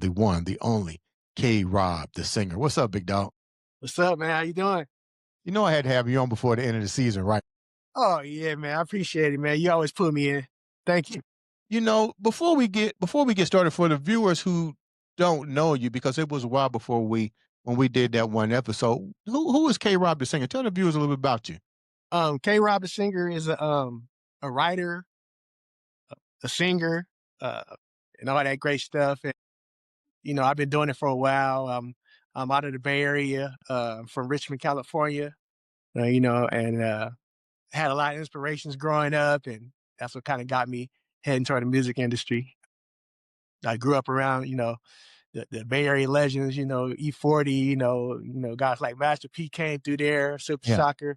the one, the only K-Rob, the singer. What's up, big dog? What's up, man? How you doing? You know I had to have you on before the end of the season, right? Oh yeah, man. I appreciate it, man. You always put me in. Thank you. Before we get started, for the viewers who don't know you, because it was a while before we did that one episode. Who is K-Rob the singer? Tell the viewers a little bit about you. K. Rob the singer is a writer, a singer, uh, and all that great stuff. And I've been doing it for a while. I'm out of the Bay Area, from Richmond, California. And had a lot of inspirations growing up, and that's what kind of got me heading toward the music industry. I grew up around, the Bay Area legends, E40, guys like Master P came through there, Super Yeah. Shocker,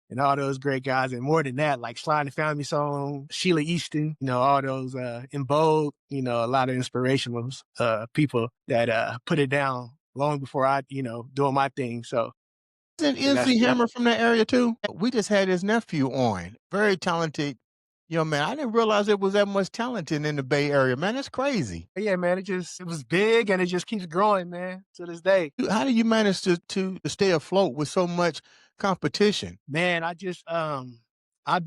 and all those great guys. And more than that, like Sly and the Family Song, Sheila Easton, all those In Vogue, a lot of inspirational people that put it down long before I, doing my thing. So Isn't that's Izzy Hammer from that area too? We just had his nephew on. Very talented young man. I didn't realize there was that much talent in the Bay Area, man. That's crazy. yeah, man, it was big and it just keeps growing, man, to this day. How do you manage to stay afloat with so much competition? Man, I do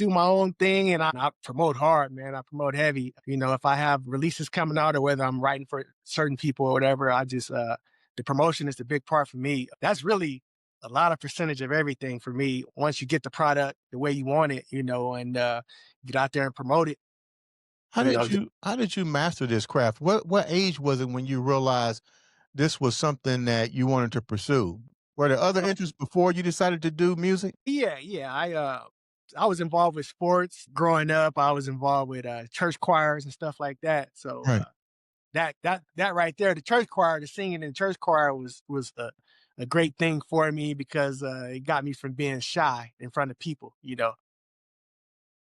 my own thing and I promote hard, man. I promote heavy. If I have releases coming out or whether I'm writing for certain people or whatever, the promotion is the big part for me. That's really a lot of percentage of everything for me. Once you get the product the way you want it, and get out there and promote it, How you did know, you master this craft? What age was it when you realized this was something that you wanted to pursue? Were there other interests before you decided to do music? yeah, yeah. I was involved with sports growing up. I was involved with church choirs and stuff like that. So Right. that right there, the church choir, the singing in the church choir was a great thing for me because it got me from being shy in front of people.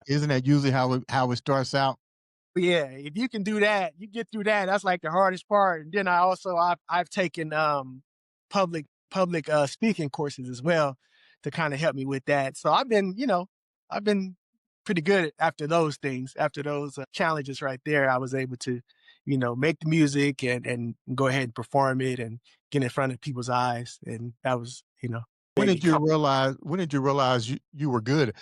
Isn't that usually how it starts out? But yeah, if you can do that, you get through that. That's like the hardest part. And then I've taken public speaking courses as well to kind of help me with that. So I've been pretty good after those things, after those challenges right there. I was able to, make the music and go ahead and perform it and get in front of people's eyes. And that was, When made me did you come. realize you were good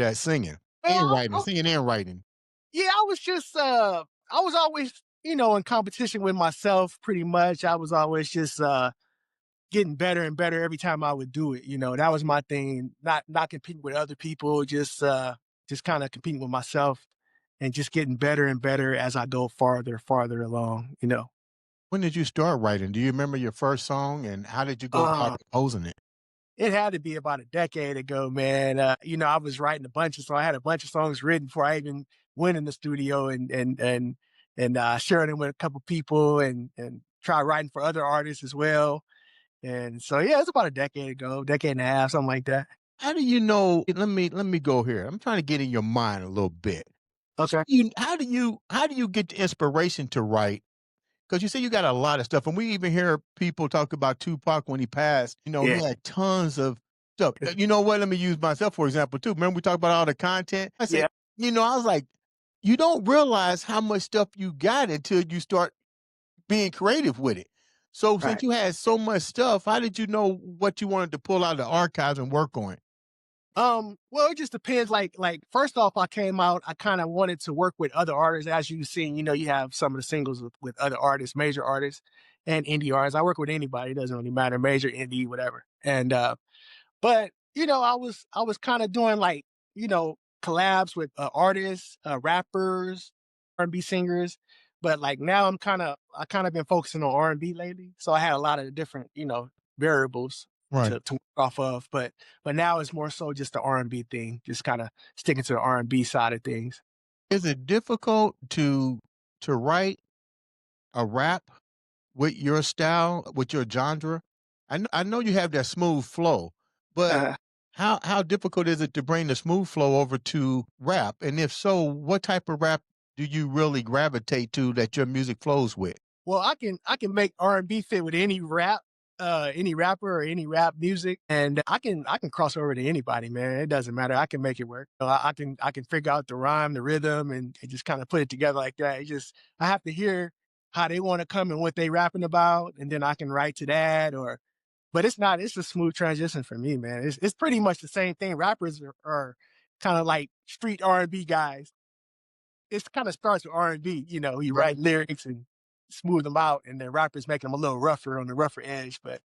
at singing and Well, writing, singing and writing? yeah, I was always, in competition with myself pretty much. I was always just getting better and better every time I would do it. That was my thing. Not competing with other people, just kind of competing with myself and just getting better and better as I go farther along. When did you start writing? Do you remember your first song and how did you go about Uh, composing it? it had to be about a decade ago, man. I was writing I had a bunch of songs written before I even went in the studio and sharing them with a couple people and try writing for other artists as well. And so, yeah, it's about a decade ago, decade and a half, something like that. How do you know let me go here. I'm trying to get in your mind a little bit. Okay. How do you get the inspiration to write? Because you say you got a lot of stuff, and we even hear people talk about Tupac when he passed. He Yeah. had tons of stuff. You know what? Let me use myself for example too. Remember we talked about all the content? I said, Yeah. I was like, you don't realize how much stuff you got until you start being creative with it. So since Right. you had so much stuff, how did you know what you wanted to pull out of the archives and work on? Well, it just depends. Like first off, I came out, I kind of wanted to work with other artists. As you've seen, you have some of the singles with other artists, major artists and indie artists. I work with anybody, it doesn't really matter, major, indie, whatever. And but I was kind of doing like, collabs with artists, rappers, R&B singers. But like now I kind of been focusing on R&B lately. So I had a lot of different, variables Right. to work off of. But now it's more so just the R&B thing, just kind of sticking to the R&B side of things. Is it difficult to write a rap with your style, with your genre? I know you have that smooth flow, but Uh, how difficult is it to bring the smooth flow over to rap? And if so, what type of rap do you really gravitate to that your music flows with? well, I can make R&B fit with any rapper or any rap music, and I can cross over to anybody, man. It doesn't matter. I can make it work. I can figure out the rhyme, the rhythm, and just kind of put it together like that. I have to hear how they want to come and what they rapping about, and then I can write to that. Or, but it's not. It's a smooth transition for me, man. It's pretty much the same thing. Rappers are kind of like street R&B guys. It kind of starts with R&B. You write lyrics and smooth them out, and then rappers make them a little rougher on the rougher edge. But